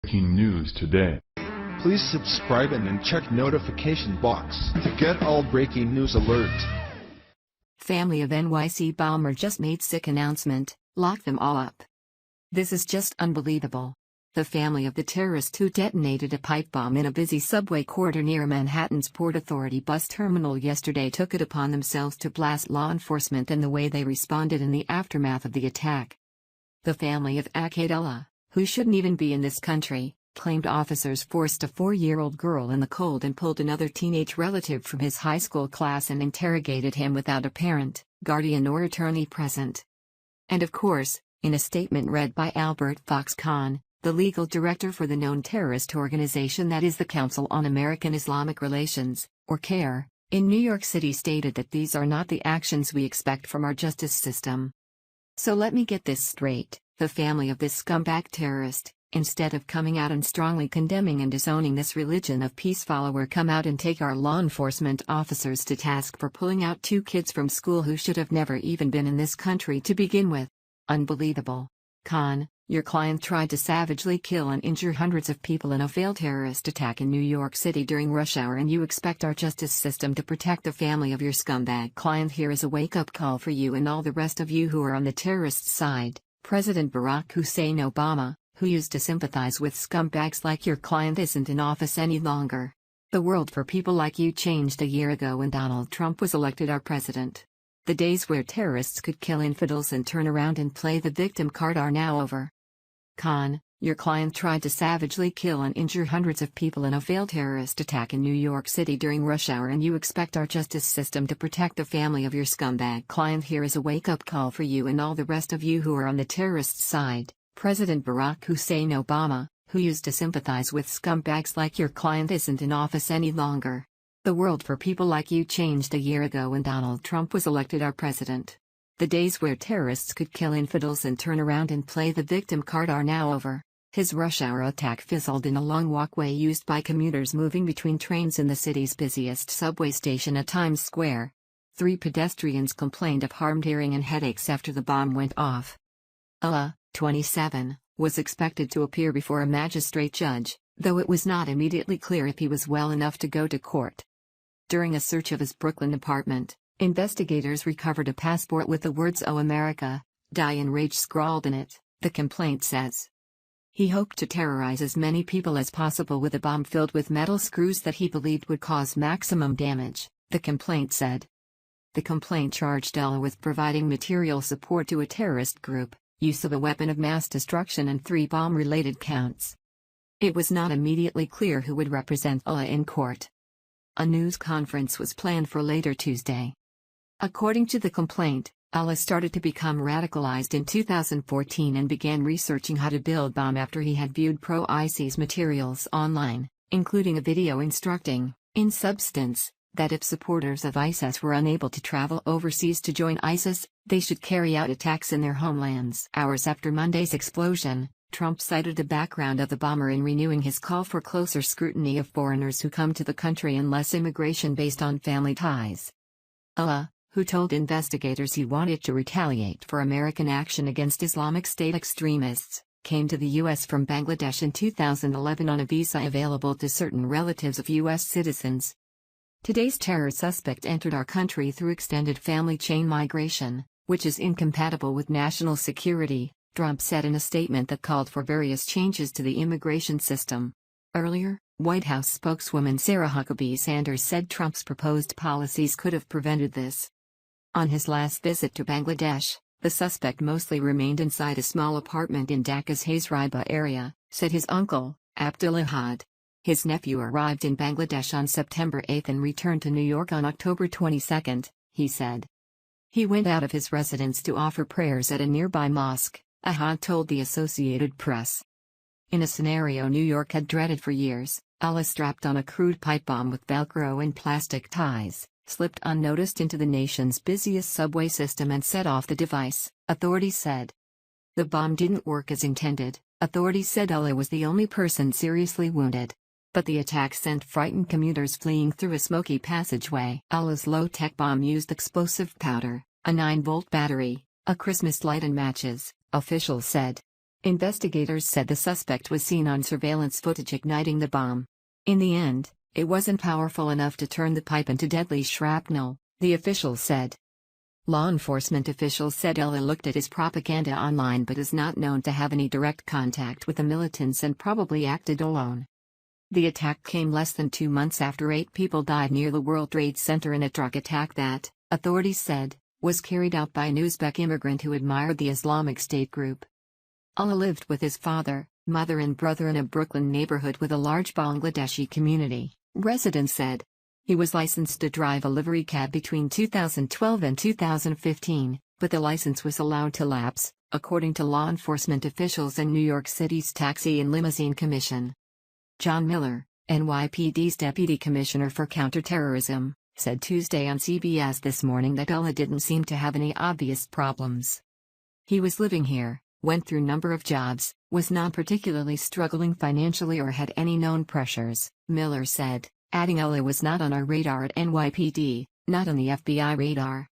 Breaking news today. Please subscribe and then check notification box to get all breaking news alerts. Family of NYC bomber just made sick announcement, lock them all up. This is just unbelievable. The family of the terrorist who detonated a pipe bomb in a busy subway corridor near Manhattan's Port Authority bus terminal yesterday took it upon themselves to blast law enforcement and the way they responded in the aftermath of the attack. The family of Akayed Ullah, who shouldn't even be in this country, claimed officers forced a 4-year-old girl in the cold and pulled another teenage relative from his high school class and interrogated him without a parent, guardian or attorney present. And of course, in a statement read by Albert Fox Khan, the legal director for the known terrorist organization that is the Council on American-Islamic Relations, or CAIR, in New York City stated that these are not the actions we expect from our justice system. So let me get this straight, the family of this scumbag terrorist, instead of coming out and strongly condemning and disowning this religion of peace follower, come out and take our law enforcement officers to task for pulling out 2 kids from school who should have never even been in this country to begin with. Unbelievable. Khan, your client tried to savagely kill and injure hundreds of people in a failed terrorist attack in New York City during rush hour, and you expect our justice system to protect the family of your scumbag client. Here is a wake-up call for you and all the rest of you who are on the terrorist side. President Barack Hussein Obama, who used to sympathize with scumbags like your client, isn't in office any longer. The world for people like you changed a year ago when Donald Trump was elected our president. The days where terrorists could kill infidels and turn around and play the victim card are now over. Khan, your client tried to savagely kill and injure hundreds of people in a failed terrorist attack in New York City during rush hour, and you expect our justice system to protect the family of your scumbag client. Here is a wake-up call for you and all the rest of you who are on the terrorist side. President Barack Hussein Obama, who used to sympathize with scumbags like your client, isn't in office any longer. The world for people like you changed a year ago when Donald Trump was elected our president. The days where terrorists could kill infidels and turn around and play the victim card are now over. His rush hour attack fizzled in a long walkway used by commuters moving between trains in the city's busiest subway station at Times Square. 3 pedestrians complained of harmed hearing and headaches after the bomb went off. Ullah, 27, was expected to appear before a magistrate judge, though it was not immediately clear if he was well enough to go to court. During a search of his Brooklyn apartment, investigators recovered a passport with the words "Oh America, Die in Rage" scrawled in it, the complaint says. He hoped to terrorize as many people as possible with a bomb filled with metal screws that he believed would cause maximum damage, the complaint said. The complaint charged Ullah with providing material support to a terrorist group, use of a weapon of mass destruction, and 3 bomb-related counts. It was not immediately clear who would represent Ullah in court. A news conference was planned for later Tuesday. According to the complaint, Ullah started to become radicalized in 2014 and began researching how to build bomb after he had viewed pro-ISIS materials online, including a video instructing, in substance, that if supporters of ISIS were unable to travel overseas to join ISIS, they should carry out attacks in their homelands. Hours after Monday's explosion, Trump cited the background of the bomber in renewing his call for closer scrutiny of foreigners who come to the country and less immigration based on family ties. Ullah, who told investigators he wanted to retaliate for American action against Islamic State extremists, came to the U.S. from Bangladesh in 2011 on a visa available to certain relatives of U.S. citizens. Today's terror suspect entered our country through extended family chain migration, which is incompatible with national security, Trump said in a statement that called for various changes to the immigration system. Earlier, White House spokeswoman Sarah Huckabee Sanders said Trump's proposed policies could have prevented this. On his last visit to Bangladesh, the suspect mostly remained inside a small apartment in Dhaka's Hazaribagh area, said his uncle, Abdul Ahad. His nephew arrived in Bangladesh on September 8 and returned to New York on October 22, he said. He went out of his residence to offer prayers at a nearby mosque, Ahad told the Associated Press. In a scenario New York had dreaded for years, Ullah strapped on a crude pipe bomb with Velcro and plastic ties, slipped unnoticed into the nation's busiest subway system and set off the device, authorities said. The bomb didn't work as intended, authorities said. Ullah was the only person seriously wounded. But the attack sent frightened commuters fleeing through a smoky passageway. Ullah's low-tech bomb used explosive powder, a 9-volt battery, a Christmas light and matches, officials said. Investigators said the suspect was seen on surveillance footage igniting the bomb. In the end, it wasn't powerful enough to turn the pipe into deadly shrapnel, the officials said. Law enforcement officials said Ullah looked at his propaganda online but is not known to have any direct contact with the militants and probably acted alone. The attack came less than 2 months after 8 people died near the World Trade Center in a truck attack that, authorities said, was carried out by an Uzbek immigrant who admired the Islamic State group. Ullah lived with his father, mother and brother in a Brooklyn neighborhood with a large Bangladeshi community, residents said. He was licensed to drive a livery cab between 2012 and 2015, but the license was allowed to lapse, according to law enforcement officials and New York City's Taxi and Limousine Commission. John Miller, NYPD's Deputy Commissioner for Counterterrorism, said Tuesday on CBS This Morning that Ullah didn't seem to have any obvious problems. He was living here, went through number of jobs, was not particularly struggling financially or had any known pressures, Miller said, adding Ullah was not on our radar at NYPD, not on the FBI radar.